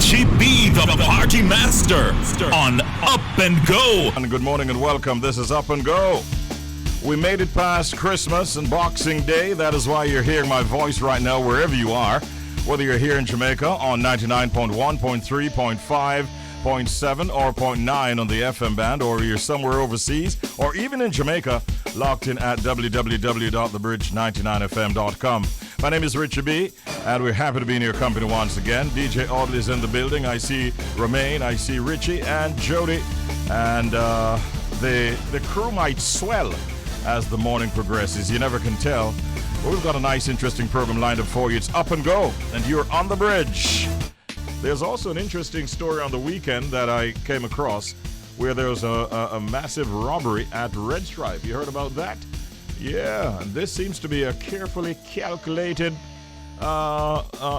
Richie B, the party master, on Up and Go. And good morning and welcome. This is Up and Go. We made it past Christmas and Boxing Day. That is why you're hearing my voice right now wherever you are. Whether you're here in Jamaica on 99.1, 0.3, 0.5, 0.7, or 0.9 on the FM band, or you're somewhere overseas, or even in Jamaica, locked in at www.thebridge99fm.com. My name is Richie B, and we're happy to be in your company once again. DJ Audley's in the building. I see Romaine, I see Richie, and Jody. And the crew might swell as the morning progresses. You never can tell. But we've got a nice, interesting program lined up for you. It's Up and Go, and you're on the bridge. There's also an interesting story on the weekend that I came across where there was a massive robbery at Red Stripe. You heard about that? Yeah, and this seems to be a carefully calculated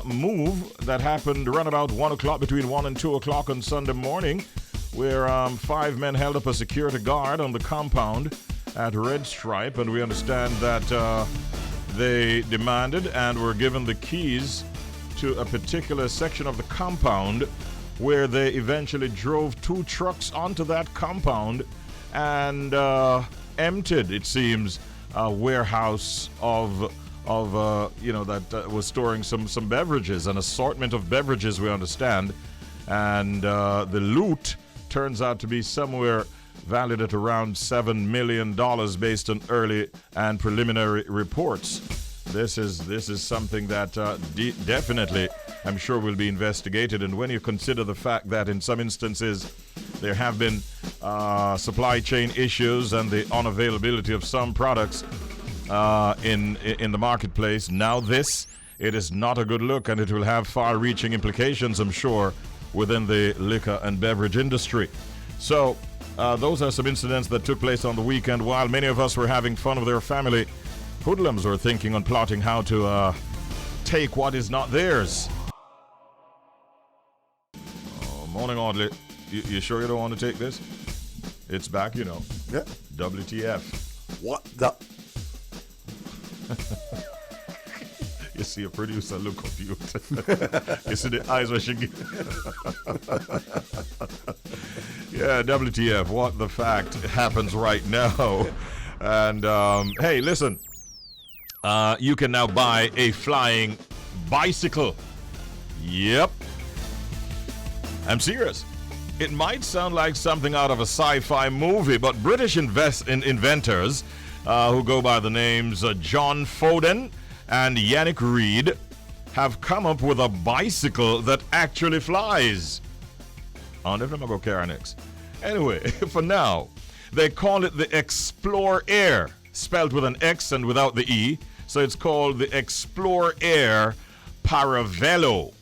move that happened around about 1 o'clock, between 1 and 2 o'clock on Sunday morning, where 5 men held up a security guard on the compound at Red Stripe, and we understand that they demanded and were given the keys to a particular section of the compound, where they eventually drove 2 trucks onto that compound and emptied, it seems, a warehouse of that was storing some beverages, an assortment of beverages, we understand, and the loot turns out to be somewhere valued at around $7 million based on early and preliminary reports. This is something that definitely, I'm sure, will be investigated. And when you consider the fact that in some instances there have been supply chain issues and the unavailability of some products in the marketplace, now it is not a good look, and it will have far-reaching implications, I'm sure, within the liquor and beverage industry. So those are some incidents that took place on the weekend. While many of us were having fun with their family, hoodlums were thinking on plotting how to take what is not theirs. Morning, Audley. You sure you don't want to take this? It's back, you know. Yeah. WTF. What the? You see a producer look confused. You see the eyes where she get. Yeah, WTF. What the fact happens right now. And hey, listen. You can now buy a flying bicycle. Yep. I'm serious. It might sound like something out of a sci-fi movie, but British inventors who go by the names John Foden and Yannick Reid have come up with a bicycle that actually flies. I wonder if I'm going to go KRNX. Anyway, for now, they call it the Explore Air, spelled with an X and without the E. So it's called the Explore Air Paravello.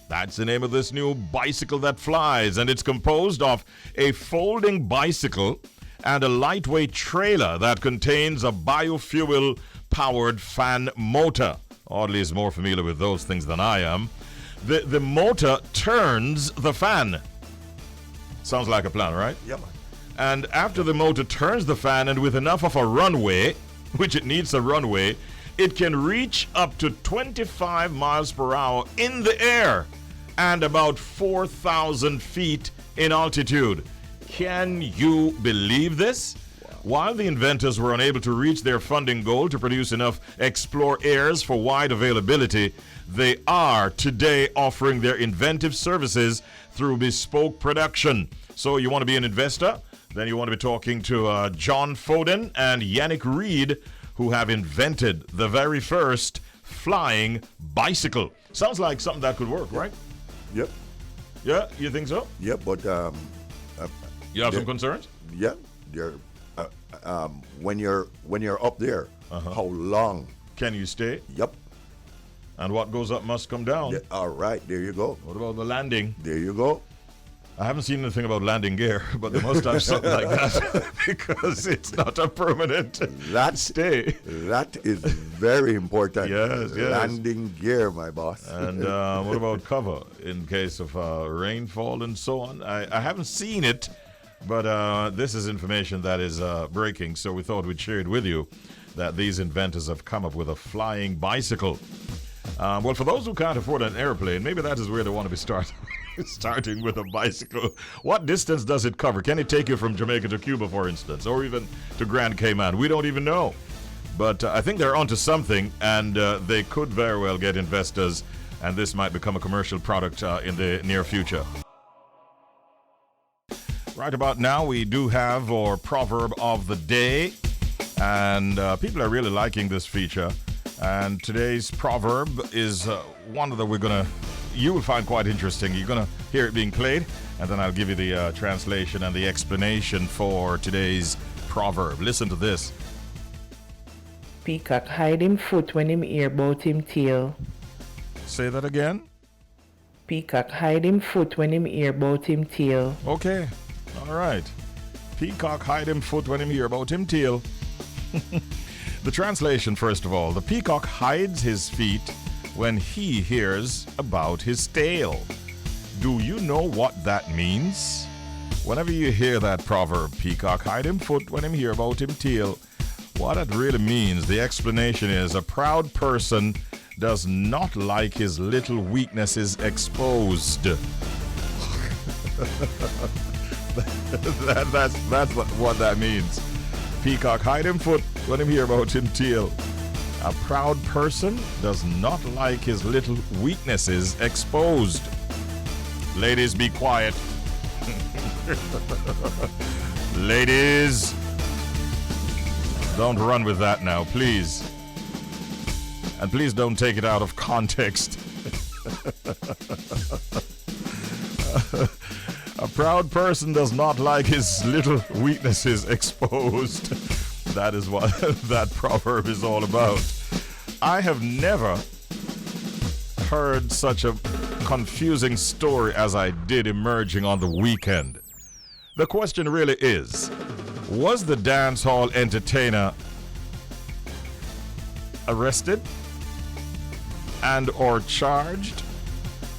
That's the name of this new bicycle that flies, and it's composed of a folding bicycle and a lightweight trailer that contains a biofuel-powered fan motor. Audley is more familiar with those things than I am. The motor turns the fan. Sounds like a plan, right? Yeah, man. And after the motor turns the fan, and with enough of a runway, which it needs a runway, it can reach up to 25 miles per hour in the air and about 4,000 feet in altitude. Can you believe this? Wow. While the inventors were unable to reach their funding goal to produce enough Explore Airs for wide availability, they are today offering their inventive services through bespoke production. So you want to be an investor? Then you want to be talking to John Foden and Yannick Reid, who have invented the very first flying bicycle. Sounds like something that could work, right? Yep. Yeah, you think so? Yep, but You have some concerns? yeah, you're when you're up there, how long? Can you stay? Yep. And what goes up must come down. Yeah, all right, there you go. What about the landing? There you go. I haven't seen anything about landing gear, but they must have something like that because it's not a permanent stay. That is very important. Yes. Landing gear, my boss. And what about cover in case of rainfall and so on? I haven't seen it, but this is information that is breaking, so we thought we'd share it with you that these inventors have come up with a flying bicycle. Well, for those who can't afford an airplane, maybe that is where they want to be starting with a bicycle. What distance does it cover? Can it take you from Jamaica to Cuba, for instance, or even to Grand Cayman? We don't even know. But I think they're onto something, and they could very well get investors, and this might become a commercial product in the near future. Right about now, we do have our proverb of the day, and people are really liking this feature. And today's proverb is one that you will find quite interesting. You're going to hear it being played, and then I'll give you the translation and the explanation for today's proverb. Listen to this. Peacock hide him foot when him hear bout him tail. Say that again. Peacock hide him foot when him hear bout him tail. Okay, all right. Peacock hide him foot when him hear bout him tail. The translation, first of all. The peacock hides his feet when he hears about his tail. Do you know what that means? Whenever you hear that proverb, peacock hide him foot when him hear about him tail, what it really means, the explanation is a proud person does not like his little weaknesses exposed. That's what that means. Peacock hide him foot when him hear about him tail. A proud person does not like his little weaknesses exposed. Ladies, be quiet. Ladies, don't run with that now, please. And please don't take it out of context. A proud person does not like his little weaknesses exposed. That is what that proverb is all about. I have never heard such a confusing story as I did emerging on the weekend. The question really is, was the dance hall entertainer arrested and or charged?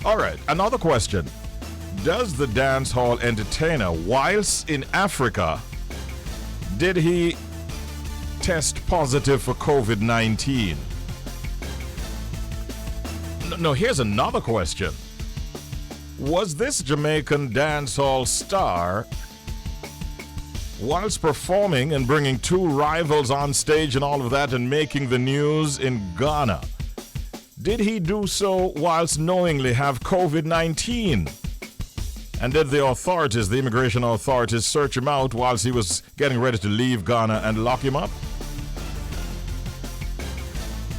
All right, another question. Does the dance hall entertainer, whilst in Africa, did he test positive for COVID-19? No, here's another question. Was this Jamaican dance hall star, whilst performing and bringing two rivals on stage and all of that and making the news in Ghana, did he do so whilst knowingly have COVID-19? And did the authorities, the immigration authorities, search him out whilst he was getting ready to leave Ghana and lock him up?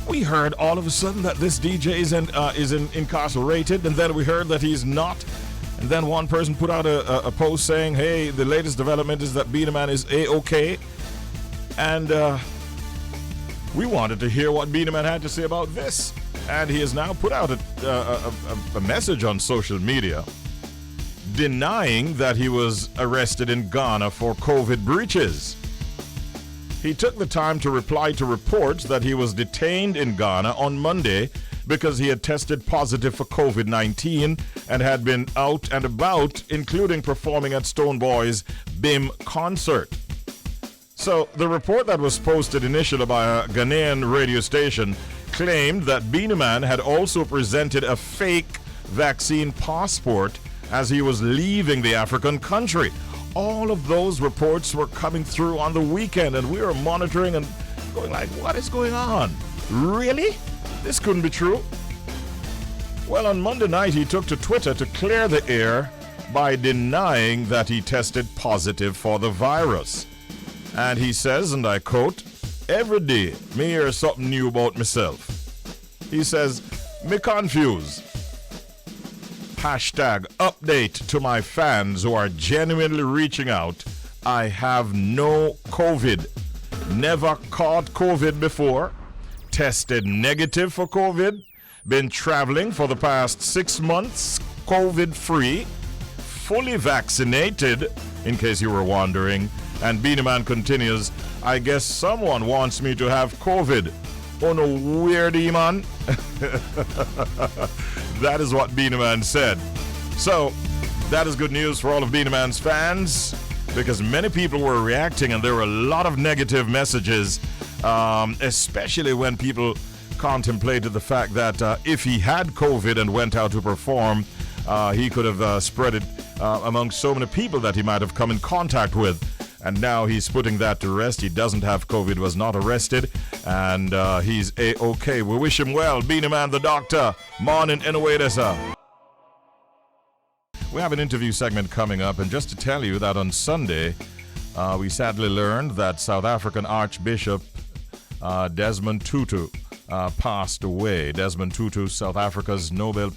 We heard all of a sudden that this DJ is incarcerated, and then we heard that he's not. And then one person put out a post saying, hey, the latest development is that Beenie Man is A-OK. And we wanted to hear what Beenie Man had to say about this. And he has now put out a message on social media denying that he was arrested in Ghana for COVID breaches. He took the time to reply to reports that he was detained in Ghana on Monday because he had tested positive for COVID-19 and had been out and about, including performing at Stoneboy's BIM concert. So the report that was posted initially by a Ghanaian radio station claimed that Beenie Man had also presented a fake vaccine passport as he was leaving the African country. All of those reports were coming through on the weekend, and we were monitoring and going like, what is going on? Really? This couldn't be true. Well, on Monday night, he took to Twitter to clear the air by denying that he tested positive for the virus. And he says, and I quote, "Every day, me hear something new about myself." He says, "Me confused. Hashtag update to my fans who are genuinely reaching out. I have no COVID. Never caught COVID before. Tested negative for COVID. Been traveling for the past 6 months, COVID-free. Fully vaccinated, in case you were wondering." And Beenie Man continues, "I guess someone wants me to have COVID. Oh no, weirdy man." That is what Beenie Man said. So, that is good news for all of Beenie Man's fans, because many people were reacting and there were a lot of negative messages, especially when people contemplated the fact that if he had COVID and went out to perform, he could have spread it among so many people that he might have come in contact with. And now he's putting that to rest. He doesn't have COVID, was not arrested, and he's A-OK. We wish him well. Beanie Man, the doctor. Morning, anyway, we have an interview segment coming up, and just to tell you that on Sunday, we sadly learned that South African Archbishop Desmond Tutu passed away. Desmond Tutu, South Africa's Nobel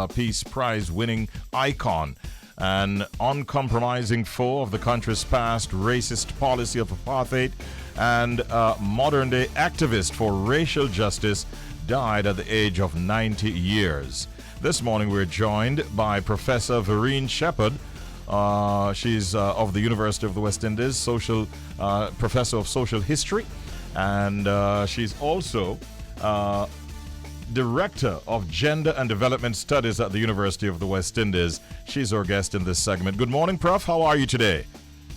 Peace Prize winning icon, an uncompromising foe of the country's past racist policy of apartheid, and modern-day activist for racial justice, died at the age of 90 years. This morning we're joined by Professor Verene Shepherd. She's of the University of the West Indies, professor of social history, and she's also Director of Gender and Development Studies at the University of the West Indies. She's our guest in this segment. Good morning, Prof. How are you today?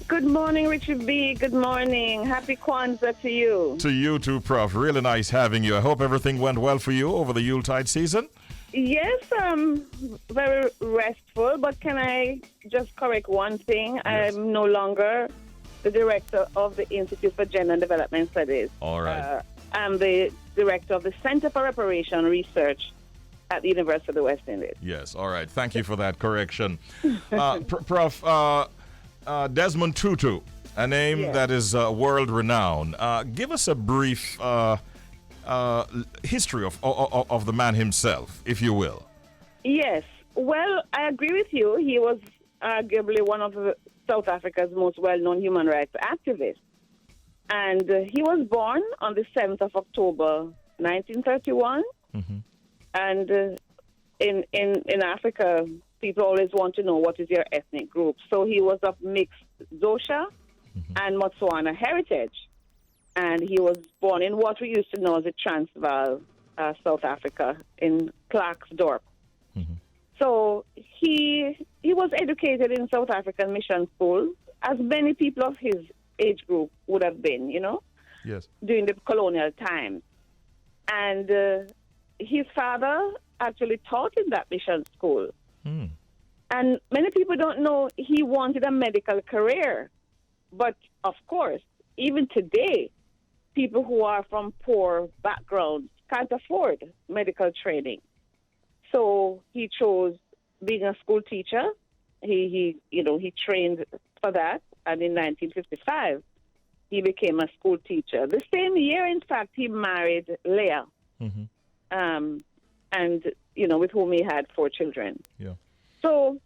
Good morning, Richie B. Good morning. Happy Kwanzaa to you. To you too, Prof. Really nice having you. I hope everything went well for you over the Yuletide season. Yes, very restful, but can I just correct one thing? Yes. I'm no longer the director of the Institute for Gender and Development Studies. All right. I'm the director of the Center for Reparation Research at the University of the West Indies. Yes, all right. Thank you for that correction. Prof, Desmond Tutu, a name that is world-renowned. Give us a brief history of the man himself, if you will. Yes. Well, I agree with you. He was arguably one of South Africa's most well-known human rights activists. And he was born on the 7th of October, 1931. Mm-hmm. And in Africa, people always want to know what is your ethnic group. So he was of mixed Xhosa and Botswana heritage. And he was born in what we used to know as the Transvaal, South Africa, in Klerksdorp. Mm-hmm. So he was educated in South African mission school, as many people of his age group would have been, yes, during the colonial times. And his father actually taught in that mission school. Mm. And many people don't know he wanted a medical career. But, of course, even today, people who are from poor backgrounds can't afford medical training. So he chose being a school teacher. He trained for that. And in 1955, he became a school teacher. The same year, in fact, he married Leah, and with whom he had 4 children. Yeah. So,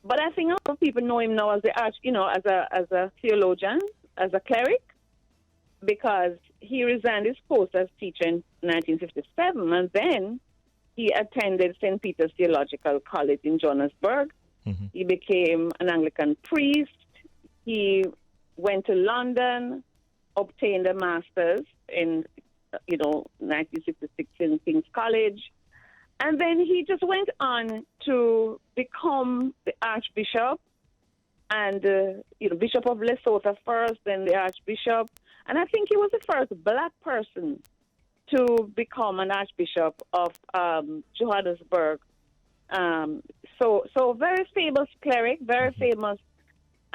but I think a lot of people know him now as as a theologian, as a cleric, because he resigned his post as teacher in 1957, and then he attended St. Peter's Theological College in Johannesburg. Mm-hmm. He became an Anglican priest. He went to London, obtained a master's in, 1966 in King's College. And then he just went on to become the Archbishop and, Bishop of Lesotho first, then the Archbishop. And I think he was the first black person to become an Archbishop of Johannesburg. So very famous cleric, very famous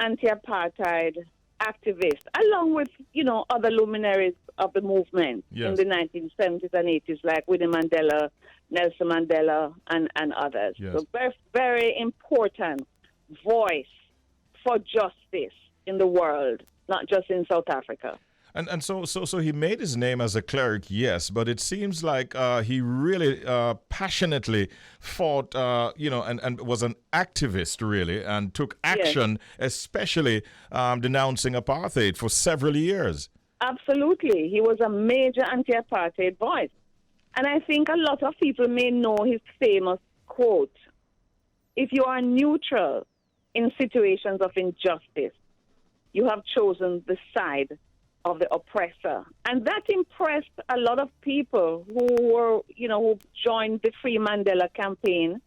anti-apartheid activist, along with, other luminaries of the movement in the 1970s and 80s, like Winnie Mandela, Nelson Mandela, and others. Yes. So very, very important voice for justice in the world, not just in South Africa. And so he made his name as a cleric, yes, but it seems like he really passionately fought, and was an activist, really, and took action, especially denouncing apartheid for several years. Absolutely. He was a major anti-apartheid voice. And I think a lot of people may know his famous quote, "If you are neutral in situations of injustice, you have chosen the side of the oppressor." And that impressed a lot of people who were, who joined the Free Mandela campaign.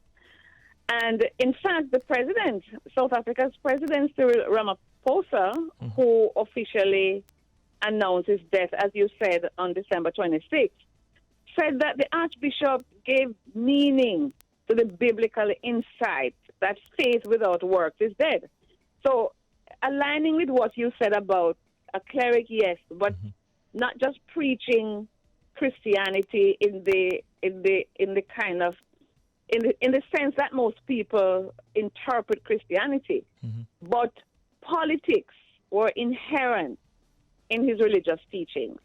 And in fact, the president, South Africa's President Cyril Ramaphosa, who officially announced his death, as you said, on December 26th, said that the Archbishop gave meaning to the biblical insight that faith without works is dead. So, aligning with what you said about a cleric, yes, but not just preaching Christianity in the sense that most people interpret Christianity, but politics were inherent in his religious teachings.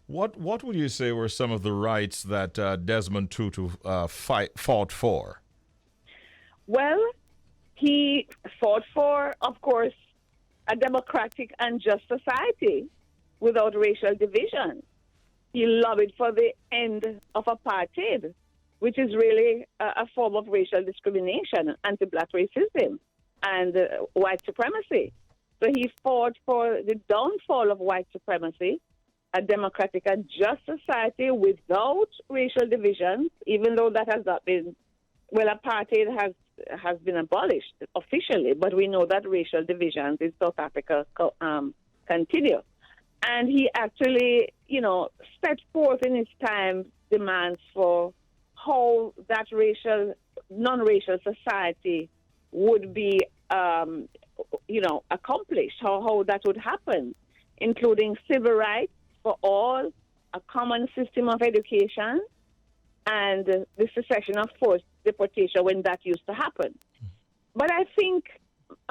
What would you say were some of the rights that Desmond Tutu fought for? Well, he fought for, of course, a democratic and just society without racial division. He lobbied for the end of apartheid, which is really a form of racial discrimination, anti-black racism, and white supremacy. So he fought for the downfall of white supremacy, a democratic and just society without racial divisions, even though that has not been, well, apartheid has been abolished officially, but we know that racial divisions in South Africa continue. And he actually, set forth in his time demands for how that non-racial society would be, accomplished, how that would happen, including civil rights for all, a common system of education, and the cessation of forced deportation when that used to happen. But I think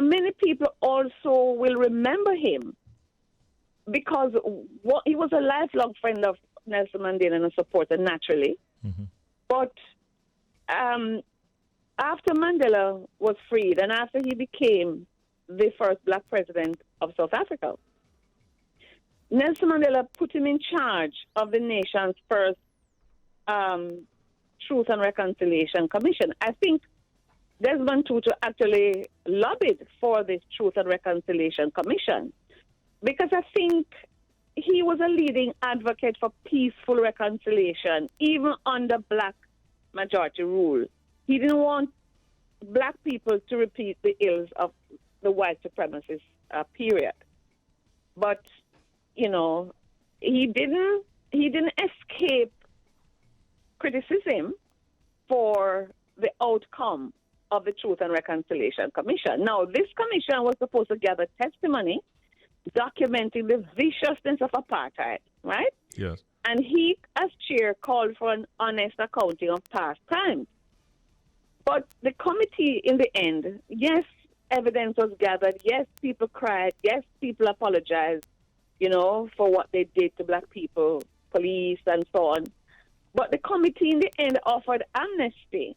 many people also will remember him because he was a lifelong friend of Nelson Mandela and a supporter, naturally. But after Mandela was freed and after he became the first black president of South Africa, Nelson Mandela put him in charge of the nation's first Truth and Reconciliation Commission. I think Desmond Tutu actually lobbied for this Truth and Reconciliation Commission because I think he was a leading advocate for peaceful reconciliation, even under black majority rule. He didn't want black people to repeat the ills of the white supremacist period. But he didn't escape criticism for the outcome of the Truth and Reconciliation Commission. Now, this commission was supposed to gather testimony documenting the viciousness of apartheid, right? Yes. And he, as chair, called for an honest accounting of past crimes. But the committee, in the end, yes, evidence was gathered. Yes, people cried. Yes, people apologized, for what they did to black people, police, and so on. But the committee, in the end, offered amnesty,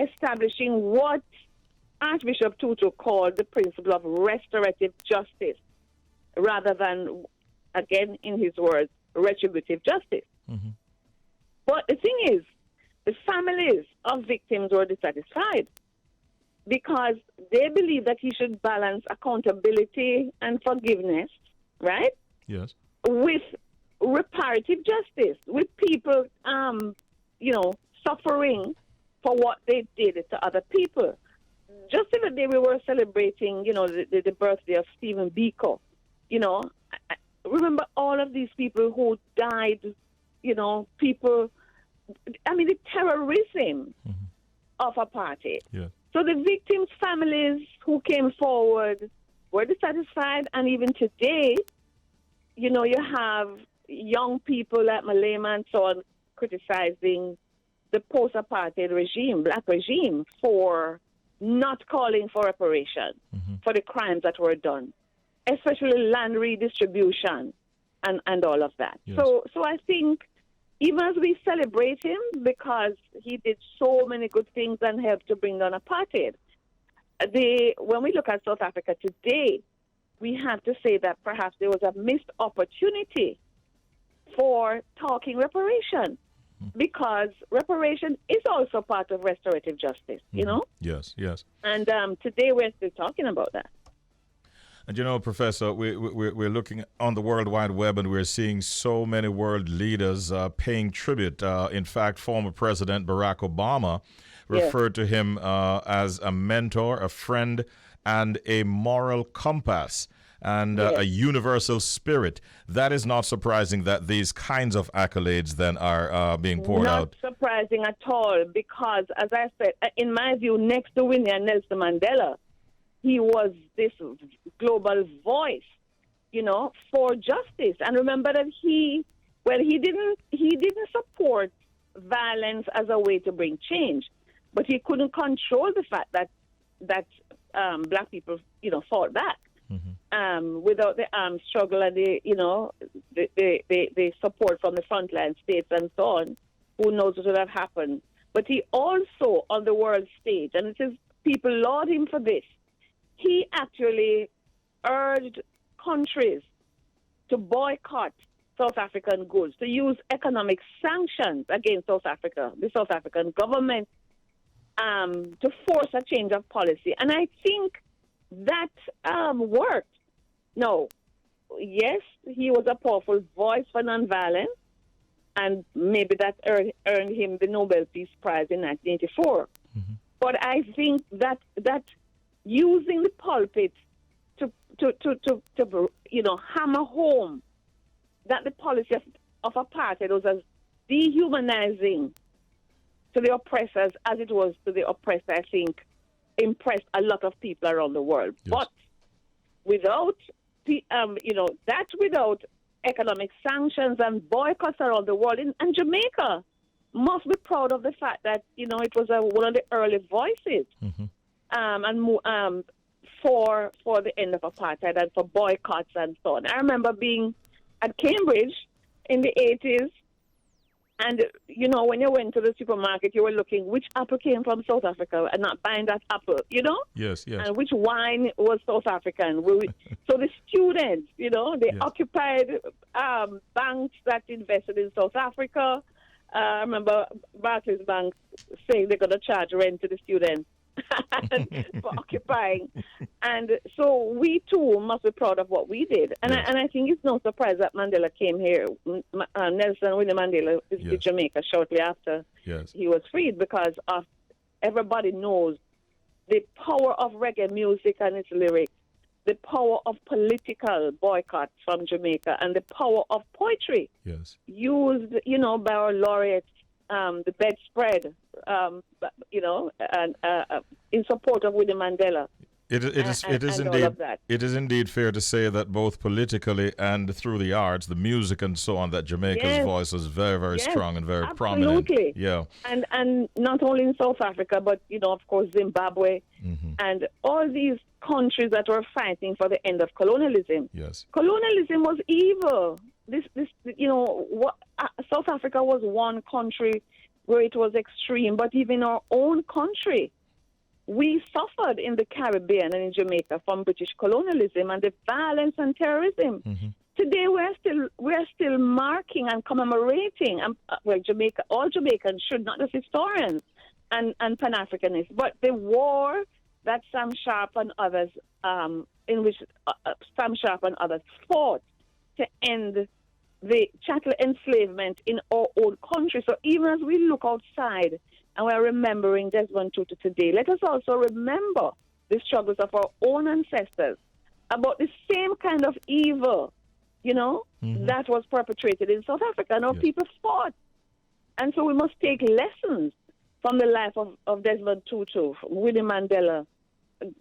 establishing what Archbishop Tutu called the principle of restorative justice, rather than, again, in his words, retributive justice. But the thing is, the families of victims were dissatisfied because they believe that he should balance accountability and forgiveness, right? Yes. With reparative justice, with people, suffering for what they did to other people. Just the other day we were celebrating, the birthday of Stephen Biko. I remember all of these people who died, the terrorism of apartheid. Yeah. So the victims' families who came forward were dissatisfied, and even today, you have young people like Malema and so on criticizing the post-apartheid regime, black regime, for not calling for reparation for the crimes that were done, especially land redistribution and all of that. Yes. So I think even as we celebrate him because he did so many good things and helped to bring down apartheid, when we look at South Africa today, we have to say that perhaps there was a missed opportunity for talking reparation, because reparation is also part of restorative justice, Yes, yes. And today we're still talking about that. And Professor, we're looking on the World Wide Web and we're seeing so many world leaders paying tribute. In fact, former President Barack Obama referred to him as a mentor, a friend, and a moral compass. and a universal spirit. That is not surprising that these kinds of accolades then are being poured out. Not surprising at all, because, as I said, in my view, next to Winnie and Nelson Mandela, he was this global voice, for justice. And remember that he didn't support violence as a way to bring change, but he couldn't control the fact that black people, fought back. Without the armed struggle and the support from the frontline states and so on, who knows what would have happened. But he also, on the world stage, and it is people laud him for this, he actually urged countries to boycott South African goods, to use economic sanctions against South Africa, the South African government, to force a change of policy. And I think that worked. No, yes, he was a powerful voice for nonviolence, and maybe that earned him the Nobel Peace Prize in 1984. But I think that using the pulpit to hammer home that the policy of apartheid was as dehumanizing to the oppressors as it was to the oppressed, I think, impressed a lot of people around the world. Yes. But without without economic sanctions and boycotts around the world, and Jamaica must be proud of the fact that it was one of the early voices for the end of apartheid and for boycotts and so on. I remember being at Cambridge in the 80s, and when you went to the supermarket, you were looking which apple came from South Africa and not buying that apple, Yes. And which wine was South African. So the students, they occupied banks that invested in South Africa. I remember Barclays Bank saying they're going to charge rent to the students for occupying. And so we too must be proud of what we did. And I think it's no surprise that Mandela came here. Nelson William Mandela visited Jamaica shortly after he was freed, because everybody knows the power of reggae music and its lyrics, the power of political boycotts from Jamaica, and the power of poetry used, by our laureates, the bedspread, and in support of Winnie Mandela. It is indeed fair to say that both politically and through the arts, the music and so on, that Jamaica's voice was very, very strong and very prominent. Yeah. And not only in South Africa, but of course Zimbabwe and all these countries that were fighting for the end of colonialism. Yes. Colonialism was evil. South Africa was one country where it was extreme, but even our own country, we suffered in the Caribbean and in Jamaica from British colonialism and the violence and terrorism. Today we're still marking and commemorating, Jamaica, all Jamaicans should, not just historians and Pan-Africanists, but the war that Sam Sharp and others, in which Sam Sharp and others fought to end the chattel enslavement in our own country. So even as we look outside and we're remembering Desmond Tutu today, let us also remember the struggles of our own ancestors about the same kind of evil, that was perpetrated in South Africa. And our people fought. And so we must take lessons from the life of Desmond Tutu, Winnie Mandela,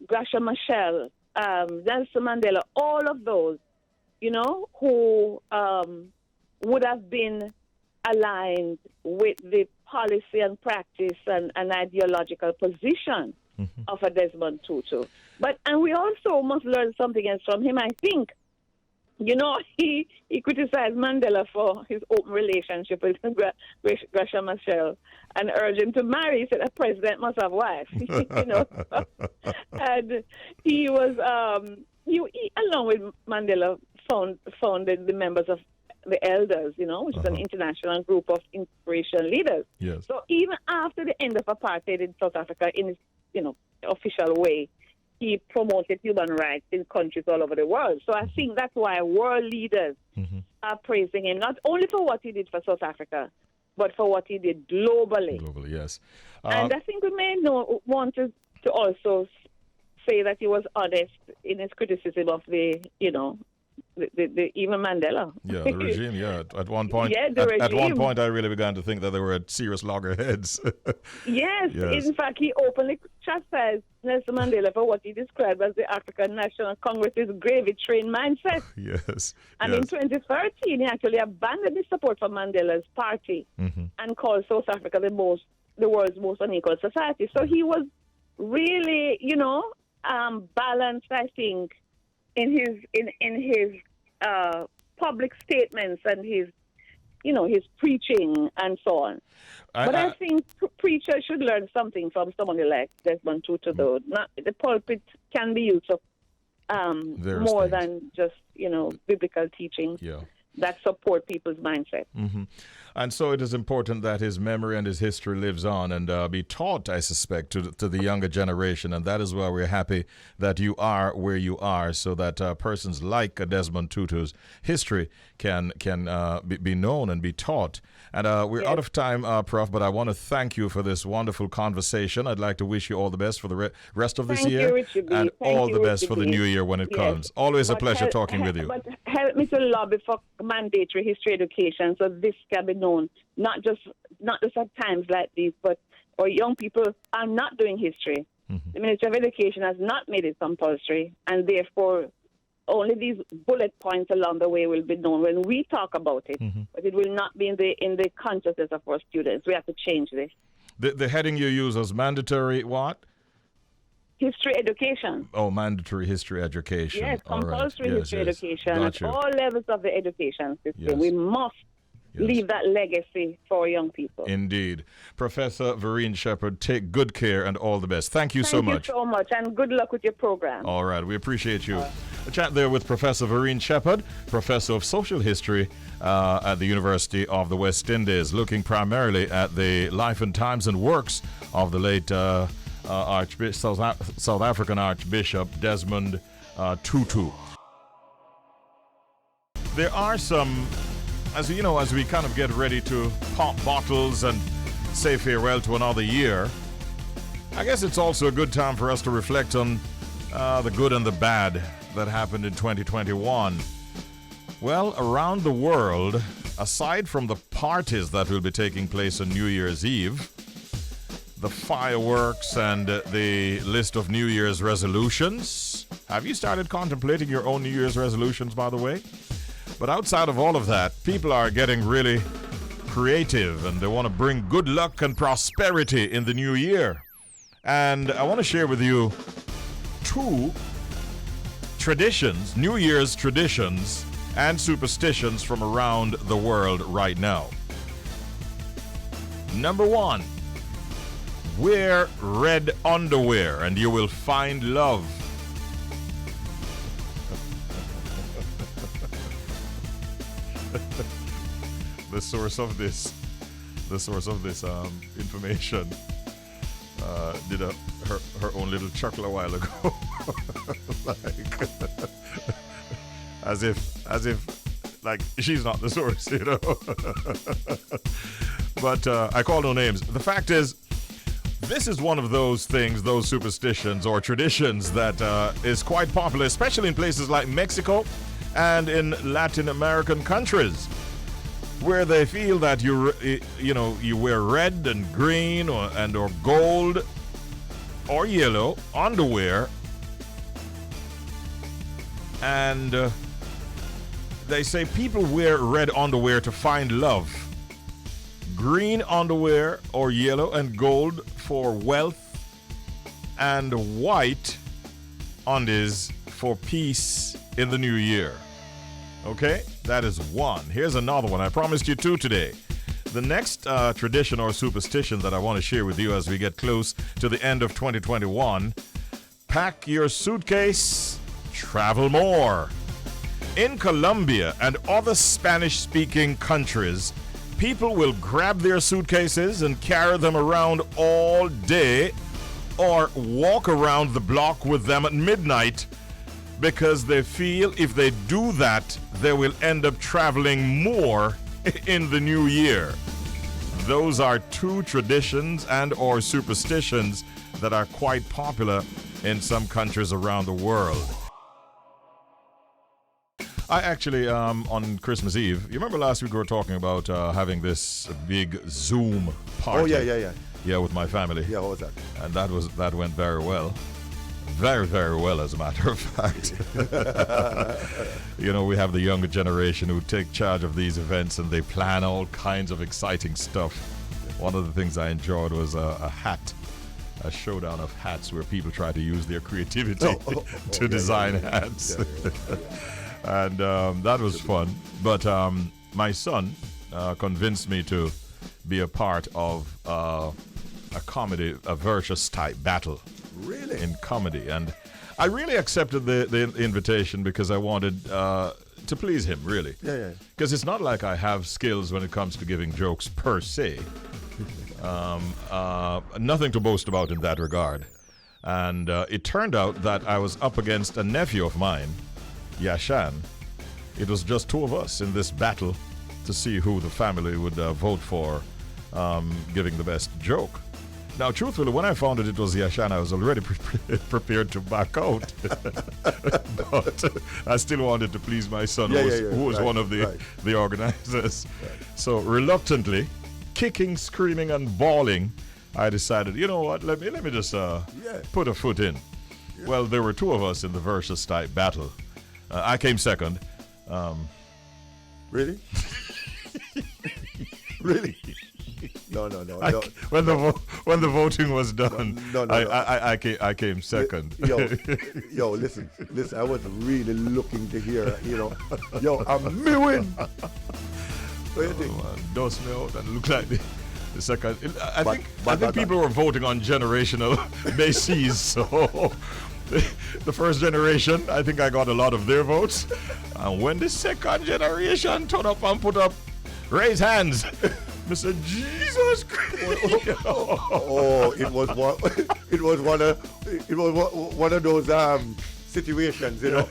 Gracia Machel, Nelson Mandela, all of those, who would have been aligned with the policy and practice and ideological position of a Desmond Tutu. And we also must learn something else from him, I think. He criticized Mandela for his open relationship with Gracia Machel and urged him to marry. He said a president must have wife, And he was, he, along with Mandela, founded the members of the Elders, which is an international group of inspirational leaders. Yes. So even after the end of apartheid in South Africa, in his, official way, he promoted human rights in countries all over the world. So I think that's why world leaders are praising him, not only for what he did for South Africa, but for what he did globally. Globally, yes. And I think we may want to also say that he was honest in his criticism of the even Mandela. Yeah, the regime. Yeah, at one point. Yeah, the at one regime. point, I really began to think that they were serious loggerheads. Yes, Yes. in fact, he openly chastised Nelson Mandela for what he described as the African National Congress's gravy train mindset. Yes. And yes. in 2013, he actually abandoned his support for Mandela's party and called South Africa the world's most unequal society. So he was really, balanced, I think, in his public statements and his preaching and so on. But I think preachers should learn something from someone like Desmond Tutu, though. The pulpit can be used for more than just, biblical teaching that support people's mindset. And so it is important that his memory and his history lives on and be taught, I suspect, to the younger generation. And that is why we're happy that you are where you are, so that persons like Desmond Tutu's history can be known and be taught. And we're out of time, Prof, but I want to thank you for this wonderful conversation. I'd like to wish you all the best for the rest of this year. You, Richie B. And Thank all you, the best Richie for the B. new year when it comes. Always a pleasure talking with you. But help me to lobby for mandatory history education so this can be known, not just at times like these, but or young people are not doing history. The Ministry of Education has not made it compulsory, and therefore only these bullet points along the way will be known when we talk about it, but it will not be in the consciousness of our students. We have to change this. The heading you use was mandatory what? History education. Oh, mandatory history education. Yes, All right. compulsory history education Got at you. all levels of the education system. Yes. We must leave that legacy for young people. Indeed. Professor Verene Shepherd, take good care and all the best. Thank you so much. Thank you so much, and good luck with your program. All right, we appreciate you. A chat there with Professor Verene Shepherd, Professor of Social History at the University of the West Indies, looking primarily at the life and times and works of the late South African Archbishop Desmond Tutu. There are some, as we kind of get ready to pop bottles and say farewell to another year, I guess it's also a good time for us to reflect on the good and the bad that happened in 2021. Well, around the world, aside from the parties that will be taking place on New Year's Eve, the fireworks and the list of New Year's resolutions. Have you started contemplating your own New Year's resolutions, by the way? But outside of all of that, people are getting really creative and they want to bring good luck and prosperity in the new year. And I want to share with you two traditions, New Year's traditions and superstitions from around the world right now. Number one, wear red underwear and you will find love. The source of this information did her own little chuckle a while ago, like as if like she's not the source, But I call no names. The fact is, this is one of those things, those superstitions or traditions that is quite popular, especially in places like Mexico and in Latin American countries, where they feel that you wear red and green or gold or yellow underwear, and they say people wear red underwear to find love, green underwear or yellow and gold for wealth, and white undies for peace in the new year. Okay, that is one. Here's another one. I promised you two today. The next tradition or superstition that I want to share with you as we get close to the end of 2021, pack your suitcase, travel more. In Colombia and other Spanish-speaking countries, people will grab their suitcases and carry them around all day or walk around the block with them at midnight because they feel if they do that, they will end up traveling more in the new year. Those are two traditions and or superstitions that are quite popular in some countries around the world. I actually, on Christmas Eve, you remember last week we were talking about having this big Zoom party? Oh, yeah. Yeah, with my family. Yeah, what was that? And that went very well. Very, very well, as a matter of fact. You know, we have the younger generation who take charge of these events and they plan all kinds of exciting stuff. One of the things I enjoyed was a showdown of hats where people try to use their creativity to design hats. And that was fun. But my son convinced me to be a part of a comedy, a versus type battle. Really? In comedy. And I really accepted the invitation because I wanted to please him, really. Yeah. Because it's not like I have skills when it comes to giving jokes per se. Nothing to boast about in that regard. And it turned out that I was up against a nephew of mine, Yashan. It was just two of us in this battle to see who the family would vote for giving the best joke. Now, truthfully, when I found it was Yashan, I was already prepared to back out. But I still wanted to please my son, who was one of the organizers. Right. So reluctantly, kicking, screaming, and bawling, I decided, you know what, let me just put a foot in. Yeah. Well, there were two of us in the versus type battle. I came second. Really? Really? No. When the voting was done, no. I came second. Yo, listen. I was really looking to hear. I'm me win. What do you think? Dust me out and look like the second. I think people were voting on generational bases. So the first generation, I think I got a lot of their votes. And when the second generation turned up and put up, raise hands. Mr. Jesus Christ! It was one of those situations, you know,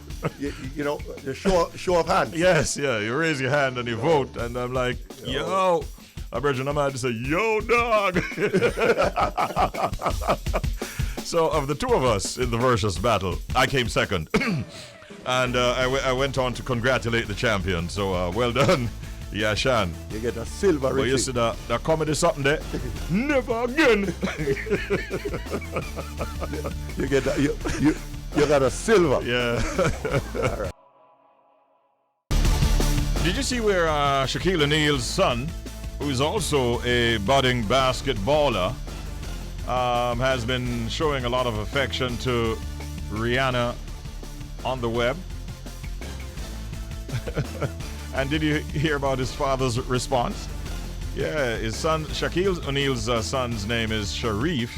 the show of hands. Yes, yeah. You raise your hand and you vote, and I'm like, yo. I bet I'm had to say, yo, dog. So of the two of us in the versus battle, I came second, and I went on to congratulate the champion. So well done. Yeah, Shan. You get a silver. But you see that comedy something there? Never again. You get that, you got a silver. Yeah. All right. Did you see where Shaquille O'Neal's son, who is also a budding basketballer, has been showing a lot of affection to Rihanna on the web? And did you hear about his father's response? Yeah, his son, Shaquille O'Neal's son's name is Sharif,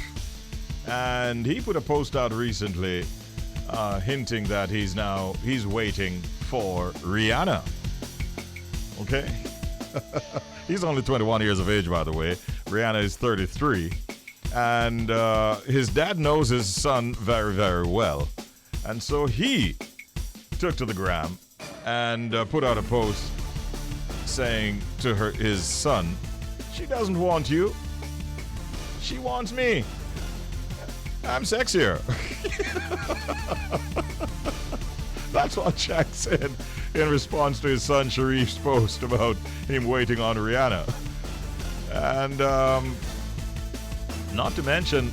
and he put a post out recently hinting that he's waiting for Rihanna. Okay? He's only 21 years of age, by the way. Rihanna is 33. And his dad knows his son very, very well. And so he took to the gram and put out a post saying to his son, she doesn't want you. She wants me. I'm sexier. That's what Shaq said in response to his son Sharif's post about him waiting on Rihanna. And not to mention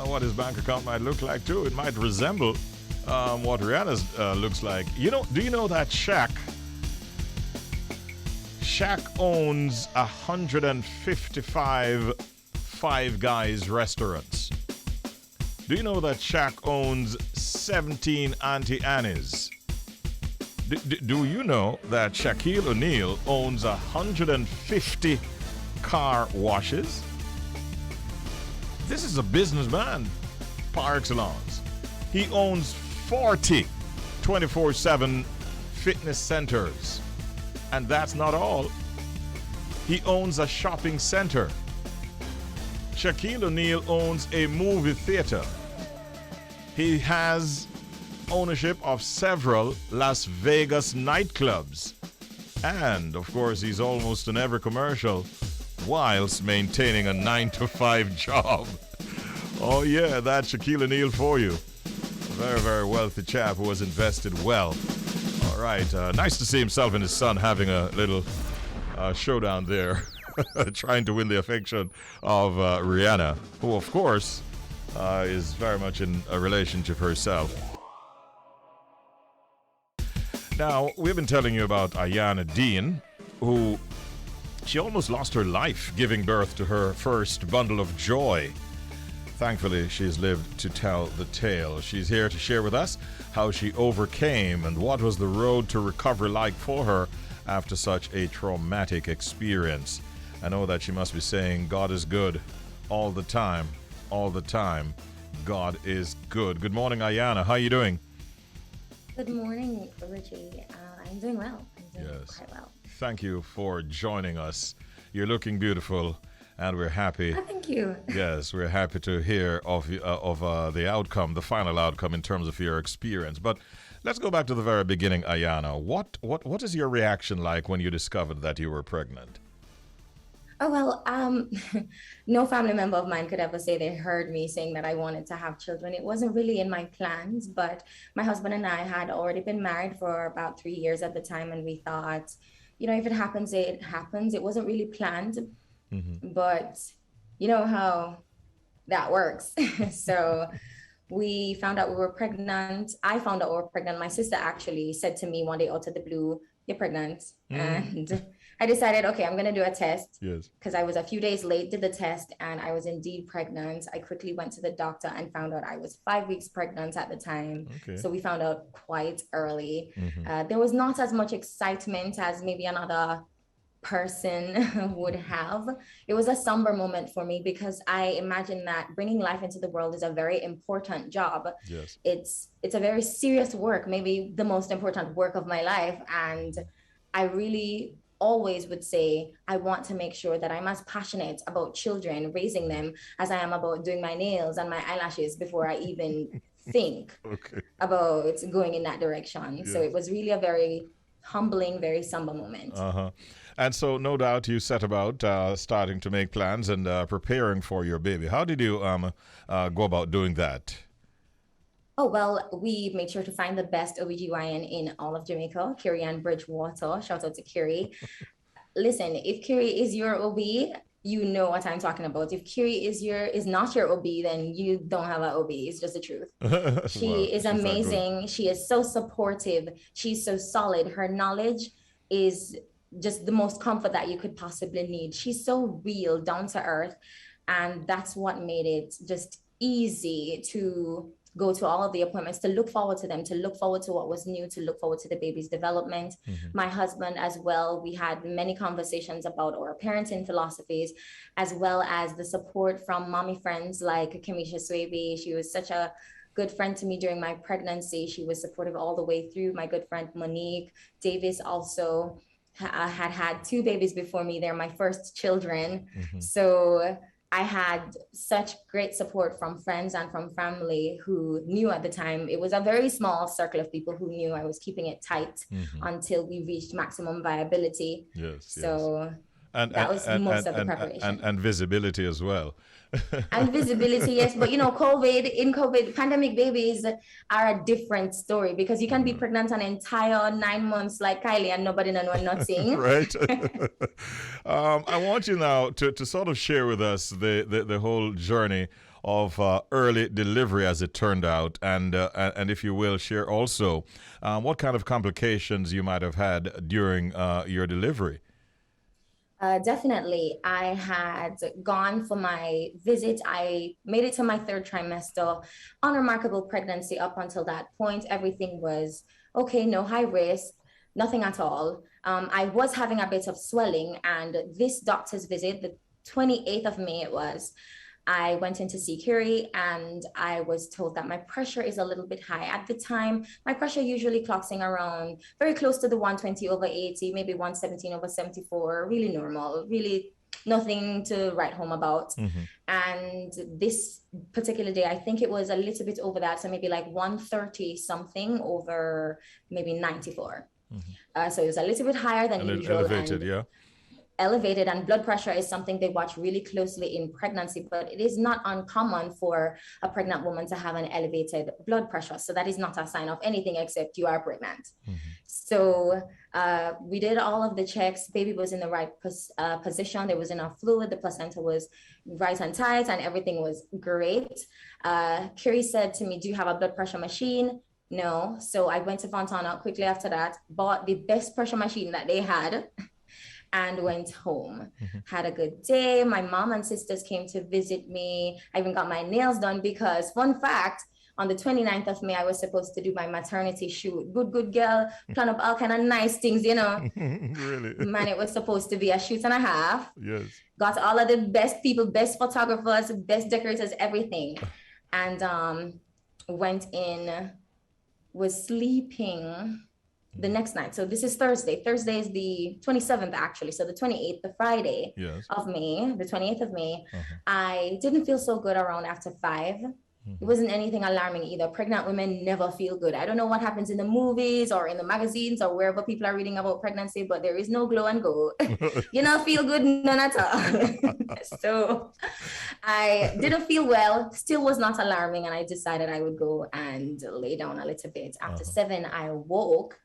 what his bank account might look like too. It might resemble what Rihanna's looks like. Do you know that Shaq owns 155 Five Guys restaurants? Do you know that Shaq owns 17 Auntie Annie's? Do you know that Shaquille O'Neal owns 150 car washes? This is a businessman par excellence. He owns 40 24/7 fitness centers. And that's not all. He owns a shopping center. Shaquille O'Neal owns a movie theater. He has ownership of several Las Vegas nightclubs. And, of course, he's almost in every commercial whilst maintaining a 9-to-5 job. Oh, yeah, that's Shaquille O'Neal for you. A very, very wealthy chap who has invested well. All right. Nice to see himself and his son having a little showdown there, trying to win the affection of Rihanna, who, of course, is very much in a relationship herself. Now, we've been telling you about Ayana Dean, who she almost lost her life giving birth to her first bundle of joy. Thankfully, she's lived to tell the tale. She's here to share with us how she overcame and what was the road to recovery like for her after such a traumatic experience. I know that she must be saying, God is good all the time, all the time. God is good. Good morning, Ayana. How are you doing? Good morning, Richie. I'm doing well. I'm doing quite well. Thank you for joining us. You're looking beautiful, and we're happy. Oh, thank you. Yes, we're happy to hear of the outcome, the final outcome in terms of your experience. But let's go back to the very beginning, Ayana. What is your reaction like when you discovered that you were pregnant? Oh, well, no family member of mine could ever say they heard me saying that I wanted to have children. It wasn't really in my plans, but my husband and I had already been married for about 3 years at the time, and we thought, if it happens, it happens. It wasn't really planned, but you know how that works. So we found out we were pregnant. I found out we were pregnant. My sister actually said to me one day out of the blue, "You're pregnant." And I decided, okay, I'm going to do a test. Yes. Because I was a few days late, did the test, and I was indeed pregnant. I quickly went to the doctor and found out I was 5 weeks pregnant at the time. Okay. So we found out quite early. There was not as much excitement as maybe another person would have. It was a somber moment for me because I imagine that bringing life into the world is a very important job. Yes. It's a very serious work, maybe the most important work of my life. And I really always would say, I want to make sure that I'm as passionate about children, raising them, as I am about doing my nails and my eyelashes before I even think about going in that direction. Yes. So it was really a very humbling, very somber moment. And so no doubt you set about starting to make plans and preparing for your baby. How did you go about doing that? Oh, well, we made sure to find the best OBGYN in all of Jamaica, Kiri and Bridgewater. Shout out to Kiri. Listen, if Kiri is your OB, you know what I'm talking about. If Kiri is not your OB, then you don't have an OB. It's just the truth. She is amazing. She is so supportive. She's so solid. Her knowledge is just the most comfort that you could possibly need. She's so real, down to earth. And that's what made it just easy to go to all of the appointments, to look forward to them, to look forward to what was new, to look forward to the baby's development. My husband as well, we had many conversations about our parenting philosophies, as well as the support from mommy friends like Kamisha Swaby. She was such a good friend to me during my pregnancy. She was supportive all the way through. My good friend Monique Davis also had 2 babies before me. They're my first children. So I had such great support from friends and from family who knew at the time. It was a very small circle of people who knew I was keeping it tight until we reached maximum viability. Yes. So that was most of the preparation. And visibility as well. And visibility, yes. But COVID, pandemic babies are a different story because you can be pregnant an entire 9 months like Kylie and nobody know nothing. Right. I want you now to sort of share with us the whole journey of early delivery as it turned out, and if you will, share also what kind of complications you might have had during your delivery. Definitely. I had gone for my visit. I made it to my 3rd trimester, unremarkable pregnancy up until that point. Everything was okay, no high risk, nothing at all. I was having a bit of swelling, and this doctor's visit, the 28th of May it was, I went in to see Kiri and I was told that my pressure is a little bit high. At the time, my pressure usually clocking around very close to the 120/80, maybe 117/74, really normal, really nothing to write home about. And this particular day, I think it was a little bit over that. So maybe like 130 something over maybe 94. So it was a little bit higher than usual. Elevated, yeah. elevated, and blood pressure is something they watch really closely in pregnancy, but it is not uncommon for a pregnant woman to have an elevated blood pressure. So that is not a sign of anything except you are pregnant. So we did all of the checks. Baby was in the right position. There was enough fluid. The placenta was right and tight, and everything was great. Carrie said to me, do you have a blood pressure machine? No. So I went to Fontana quickly after that, bought the best pressure machine that they had, and went home. Had a good day. My mom and sisters came to visit me. I even got my nails done because, fun fact, on the 29th of May, I was supposed to do my maternity shoot. Good girl, plan up all kind of nice things, you know. Really? Man, it was supposed to be a shoot and a half. Yes. Got all of the best people, best photographers, best decorators, everything. And went in, was sleeping the next night. So this is Thursday. Thursday is the 27th, actually. So the 28th, the Friday of May, the 28th of May, I didn't feel so good around after 5. It wasn't anything alarming either. Pregnant women never feel good. I don't know what happens in the movies or in the magazines or wherever people are reading about pregnancy, but there is no glow and go. You know, feel good, none at all. So I didn't feel well, still was not alarming. And I decided I would go and lay down a little bit. After 7, I woke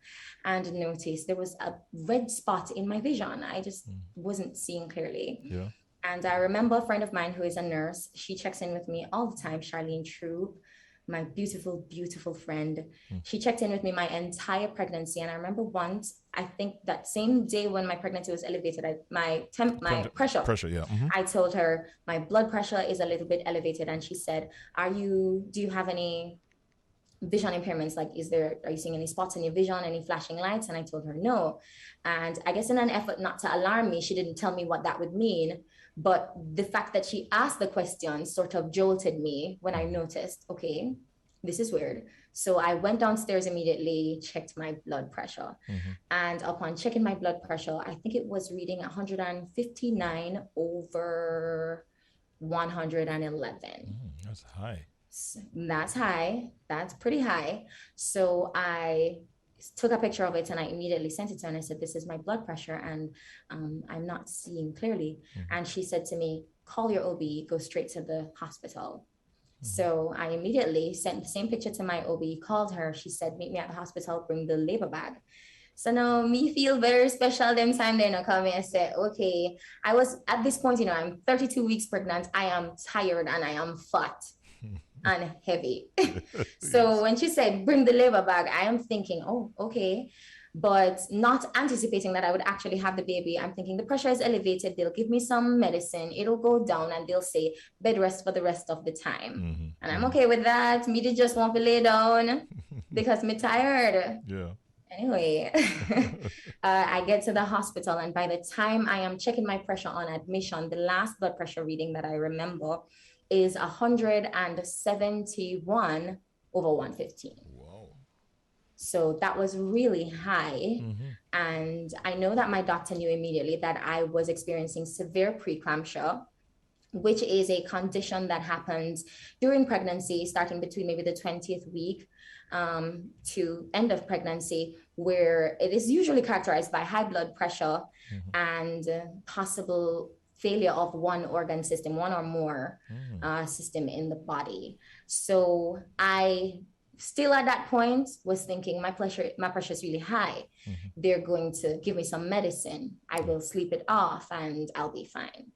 and noticed there was a red spot in my vision. I just wasn't seeing clearly. Yeah. And I remember a friend of mine who is a nurse. She checks in with me all the time, Charlene Troop, my beautiful, beautiful friend. She checked in with me my entire pregnancy. And I remember once, I think that same day when my pregnancy was elevated, my pressure, I told her my blood pressure is a little bit elevated. And she said, do you have any vision impairments? Like, are you seeing any spots in your vision, any flashing lights? And I told her no. And I guess in an effort not to alarm me, she didn't tell me what that would mean. But the fact that she asked the question sort of jolted me when I noticed, okay, this is weird. So I went downstairs immediately, checked my blood pressure. And upon checking my blood pressure, I think it was reading 159 over 111. That's high. That's high. That's pretty high. So I took a picture of it and I immediately sent it to her and I said, this is my blood pressure and I'm not seeing clearly. And she said to me, call your OB, go straight to the hospital. So I immediately sent the same picture to my OB, called her. She said, meet me at the hospital, bring the labor bag. So now me feel very special them time then I come and say, okay, I was at this point, I'm 32 weeks pregnant. I am tired and I am fat and heavy. So when she said, bring the labor bag, I am thinking, oh, okay. But not anticipating that I would actually have the baby. I'm thinking the pressure is elevated. They'll give me some medicine. It'll go down and they'll say bed rest for the rest of the time. And I'm okay with that. Me just want to lay down because me tired. Yeah. Anyway, I get to the hospital and by the time I am checking my pressure on admission, the last blood pressure reading that I remember is 171 over 115. Wow. So that was really high. And I know that my doctor knew immediately that I was experiencing severe preeclampsia, which is a condition that happens during pregnancy, starting between maybe the 20th week to end of pregnancy, where it is usually characterized by high blood pressure and possible failure of one organ system, one or more system in the body. So I still at that point was thinking my pressure is really high. They're going to give me some medicine. I will sleep it off and I'll be fine.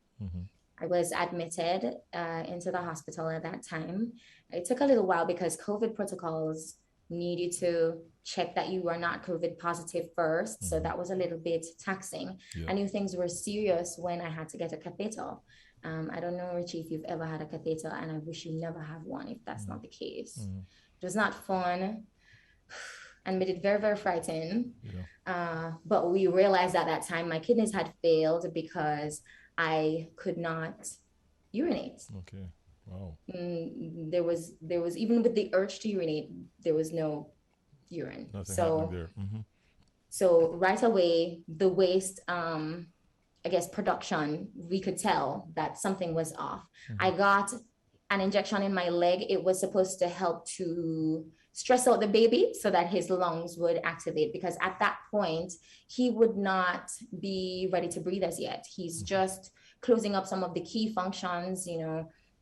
I was admitted into the hospital at that time. It took a little while because COVID protocols need you to check that you are not COVID positive first. So that was a little bit taxing. I knew things were serious when I had to get a catheter. I don't know, Richie, if you've ever had a catheter, and I wish you never have one if that's not the case. It was not fun and made it very, very frightening. But we realized at that time my kidneys had failed because I could not urinate. Okay. Wow. There was even with the urge to urinate, there was no urine. Nothing so happening there. So right away, the waste, I guess, production, we could tell that something was off. I got an injection in my leg. It was supposed to help to stress out the baby so that his lungs would activate, because at that point he would not be ready to breathe as yet. He's just closing up some of the key functions.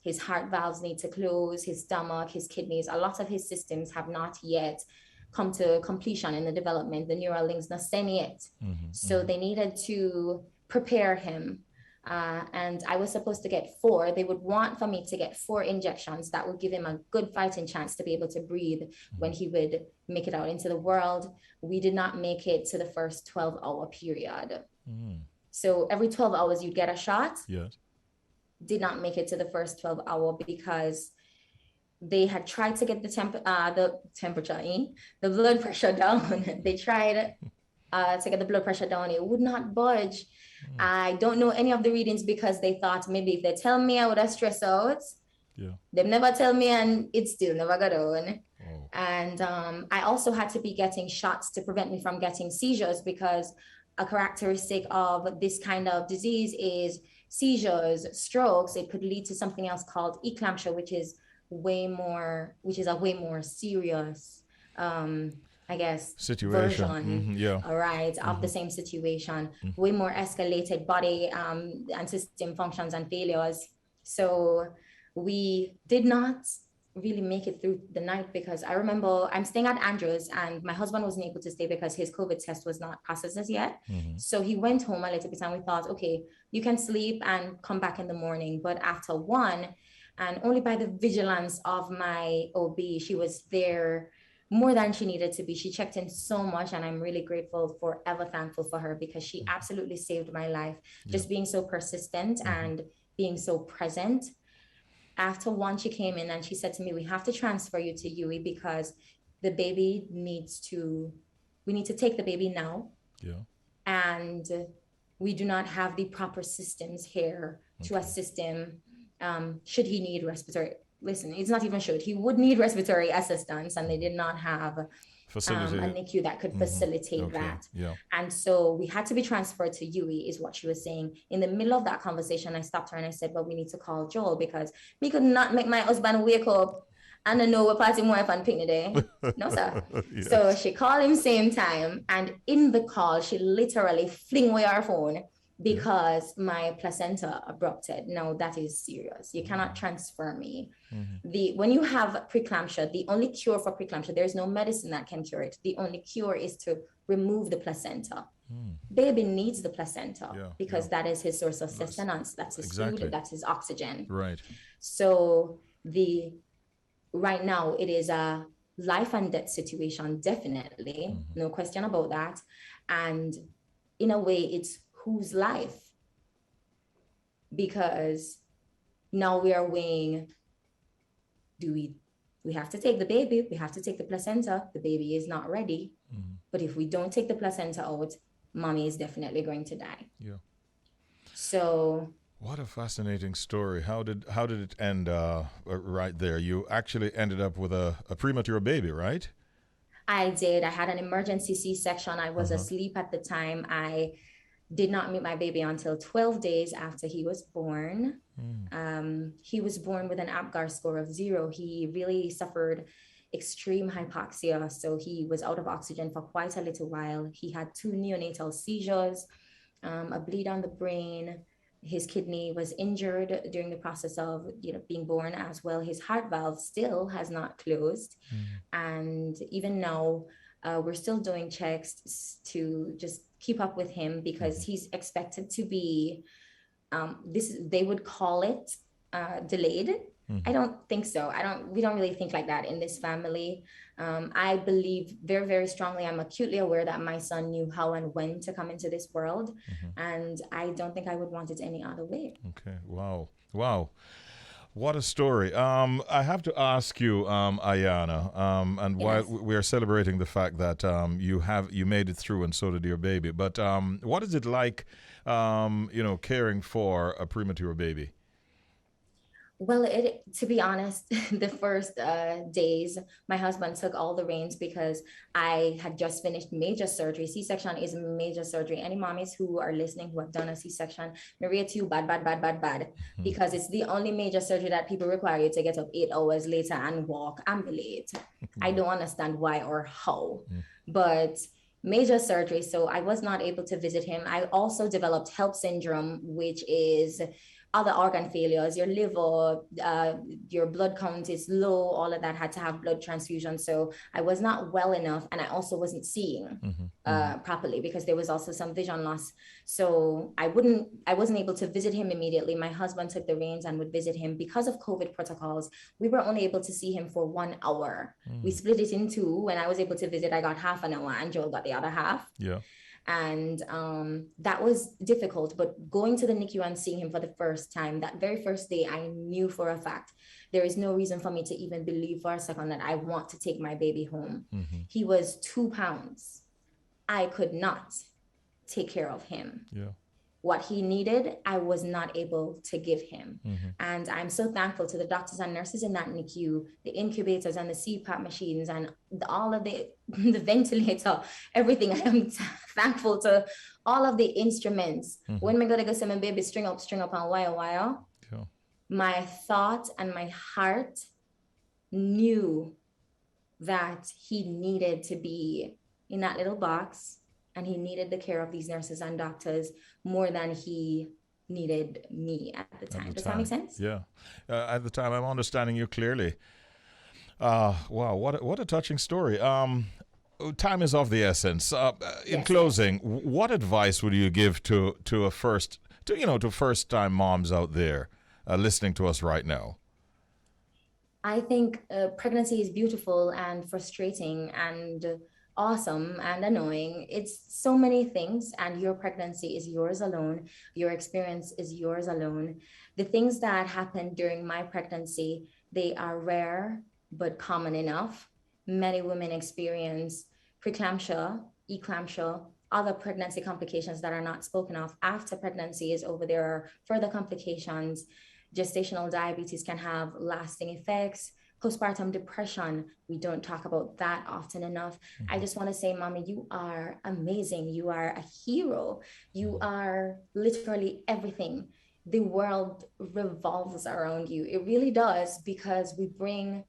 His heart valves need to close, his stomach, his kidneys, a lot of his systems have not yet come to completion in the development. The neural links not seen yet. So they needed to prepare him. And I was supposed to get 4. They would want for me to get 4 injections that would give him a good fighting chance to be able to breathe when he would make it out into the world. We did not make it to the first 12-hour period. So every 12 hours you'd get a shot. Yes. Did not make it to the first 12 hour because they had tried to get the temperature in, the blood pressure down. They tried to get the blood pressure down. It would not budge. I don't know any of the readings because they thought maybe if they tell me I would have stressed out. Yeah. They never tell me and it still never got on. Oh. And I also had to be getting shots to prevent me from getting seizures, because a characteristic of this kind of disease is seizures, strokes. It could lead to something else called Preeclampsia, which is a way more serious, I guess, situation. Version, all right, of the same situation, way more escalated body and system functions and failures. So we did not really make it through the night, because I remember I'm staying at Andrews and my husband wasn't able to stay because his COVID test was not processed as yet. So he went home a little bit and we thought, okay, you can sleep and come back in the morning. But after 1, and only by the vigilance of my OB, she was there more than she needed to be. She checked in so much, and I'm really grateful, forever thankful for her, because she absolutely saved my life. Just being so persistent and being so present. After 1, she came in and she said to me, we have to transfer you to UE because the baby we need to take the baby now. Yeah. And we do not have the proper systems here to assist him. Should he need respiratory, listen, it's not even should, he would need respiratory assistance, and they did not have a NICU that could facilitate that. Yeah. And so we had to be transferred to UE, is what she was saying. In the middle of that conversation, I stopped her and I said, well, we need to call Joel, because we could not make my husband wake up and I know we're partying wife and picnic day. No, sir. Yes. So she called him same time. And in the call, she literally fling away our phone because my placenta abrupted. Now that is serious. You cannot transfer me. When you have preeclampsia, the only cure for preeclampsia, there's no medicine that can cure it. The only cure is to remove the placenta. Baby needs the placenta because that is his source of sustenance. That's his food, that's his oxygen. Right. So right now it is a life and death situation, definitely. No question about that. And in a way, it's whose life? Because now we are weighing, we have to take the baby, we have to take the placenta, the baby is not ready. But if we don't take the placenta out, mommy is definitely going to die. Yeah. So what a fascinating story. How did it end right there? You actually ended up with a premature baby, right? I did. I had an emergency C-section. I was asleep at the time. I did not meet my baby until 12 days after he was born. He was born with an APGAR score of 0. He really suffered extreme hypoxia. So he was out of oxygen for quite a little while. He had 2 neonatal seizures, a bleed on the brain. His kidney was injured during the process of being born as well. His heart valve still has not closed. And even now, we're still doing checks to just keep up with him because he's expected to be, they would call it delayed. I don't think so. We don't really think like that in this family. I believe very, very strongly, I'm acutely aware that my son knew how and when to come into this world. And I don't think I would want it any other way. Okay. Wow. What a story. I have to ask you, Ayana, and while we are celebrating the fact that you made it through and so did your baby, but what is it like, caring for a premature baby? Well, to be honest, the first days, my husband took all the reins because I had just finished major surgery. C-section is major surgery. Any mommies who are listening who have done a C-section, Maria, to you, bad, bad, bad, bad, bad, because it's the only major surgery that people require you to get up 8 hours later and walk ambulate. I don't understand why or how, but major surgery. So I was not able to visit him. I also developed HELP syndrome, which is other organ failures, your liver, your blood count is low, all of that, had to have blood transfusion. So I was not well enough, and I also wasn't seeing properly because there was also some vision loss. So I wasn't able to visit him immediately. My husband took the reins and would visit him. Because of COVID protocols, we were only able to see him for 1 hour. We split it in two. When I was able to visit, I got half an hour and Joel got the other half. Yeah. And that was difficult, but going to the NICU and seeing him for the first time, that very first day, I knew for a fact there is no reason for me to even believe for a second that I want to take my baby home. He was 2 pounds. I could not take care of him. Yeah. What he needed, I was not able to give him. And I'm so thankful to the doctors and nurses in that NICU, the incubators and the CPAP machines and all of the ventilator, everything. I am thankful to all of the instruments. When we're going to go see my baby string up and wire, Yeah. my thought and my heart knew that he needed to be in that little box, and he needed the care of these nurses and doctors more than he needed me at the time. Does that make sense? Yeah. At the time, I'm understanding you clearly. Wow, what a touching story. Time is of the essence. In closing, what advice would you give to first-time moms out there listening to us right now? I think pregnancy is beautiful and frustrating and awesome and annoying. It's so many things, and your pregnancy is yours alone. Your experience is yours alone. The things that happened during my pregnancy, they are rare but common enough. Many women experience preeclampsia, eclampsia, other pregnancy complications that are not spoken of. After pregnancy is over, there are further complications. Gestational diabetes can have lasting effects. Postpartum depression, we don't talk about that often enough. I just want to say, Mommy, you are amazing. You are a hero. You are literally everything. The world revolves around you. It really does, because we bring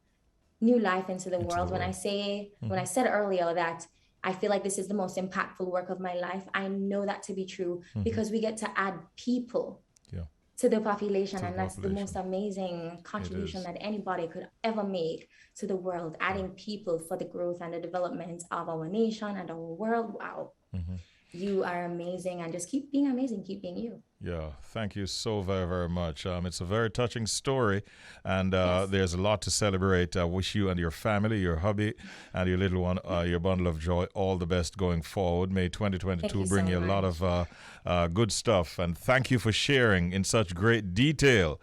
new life into the world. When I said earlier that I feel like this is the most impactful work of my life, I know that to be true because we get to add people to the population, and that's the most amazing contribution that anybody could ever make to the world, adding people for the growth and the development of our nation and our world. Wow. You are amazing, and just keep being amazing, keep being you. Yeah, thank you so very, very much. It's a very touching story, and there's a lot to celebrate. I wish you and your family, your hubby, and your little one, your bundle of joy, all the best going forward. May 2022 bring you a lot of good stuff, and thank you for sharing in such great detail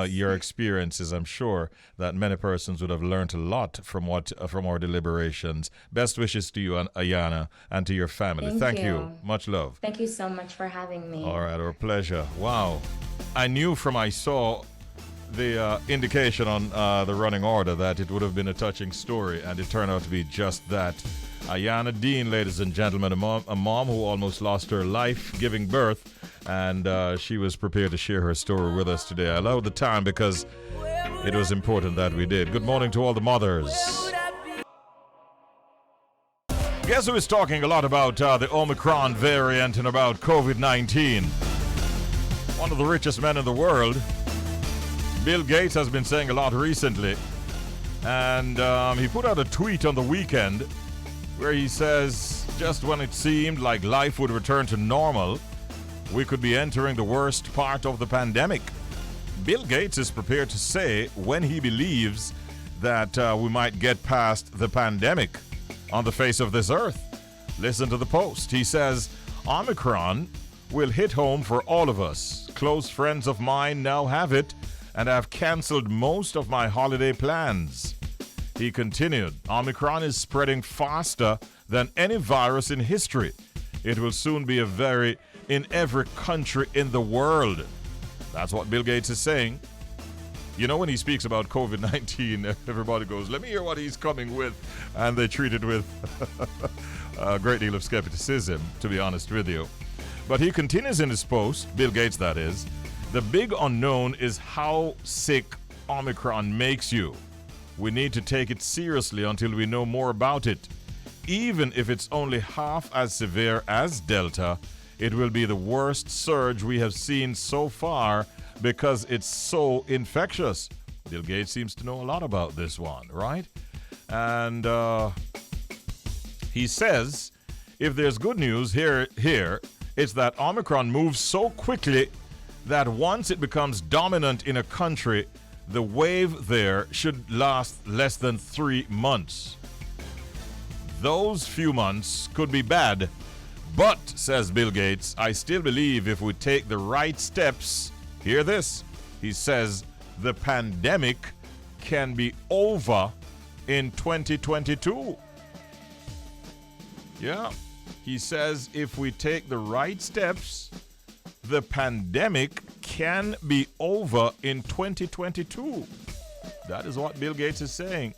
your experiences. I'm sure that many persons would have learned a lot from our deliberations. Best wishes to you, Ayana, and to your family. Thank you. Much love. Thank you so much for having me. All right, our pleasure. Wow. I saw the indication on the running order that it would have been a touching story, and it turned out to be just that. Ayana Dean, ladies and gentlemen, a mom who almost lost her life giving birth, and she was prepared to share her story with us today. I allowed the time because it was important that we did. Good morning to all the mothers. Guess who is talking a lot about the Omicron variant and about COVID-19? One of the richest men in the world, Bill Gates, has been saying a lot recently. And he put out a tweet on the weekend where he says, just when it seemed like life would return to normal, we could be entering the worst part of the pandemic. Bill Gates is prepared to say when he believes that we might get past the pandemic on the face of this earth. Listen to the post. He says, Omicron will hit home for all of us. Close friends of mine now have it, and I've canceled most of my holiday plans. He continued, Omicron is spreading faster than any virus in history. It will soon be in every country in the world. That's what Bill Gates is saying. You know, when he speaks about COVID-19, everybody goes, let me hear what he's coming with. And they treat it with a great deal of skepticism, to be honest with you. But he continues in his post, Bill Gates that is, the big unknown is how sick Omicron makes you. We need to take it seriously until we know more about it. Even if it's only half as severe as Delta, it will be the worst surge we have seen so far because it's so infectious. Bill Gates seems to know a lot about this one, right? And he says, if there's good news here, it's that Omicron moves so quickly that once it becomes dominant in a country, the wave there should last less than 3 months. Those few months could be bad, but, says Bill Gates, I still believe if we take the right steps, hear this, he says, the pandemic can be over in 2022. Yeah, he says if we take the right steps, the pandemic can be over in 2022. That is what Bill Gates is saying.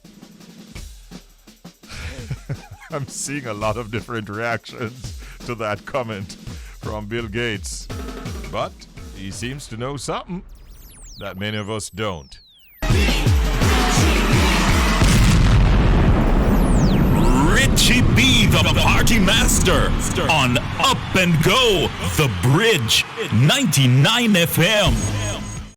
I'm seeing a lot of different reactions to that comment from Bill Gates. But he seems to know something that many of us don't. Richie B, the party master, on Up and Go, The Bridge, 99 FM.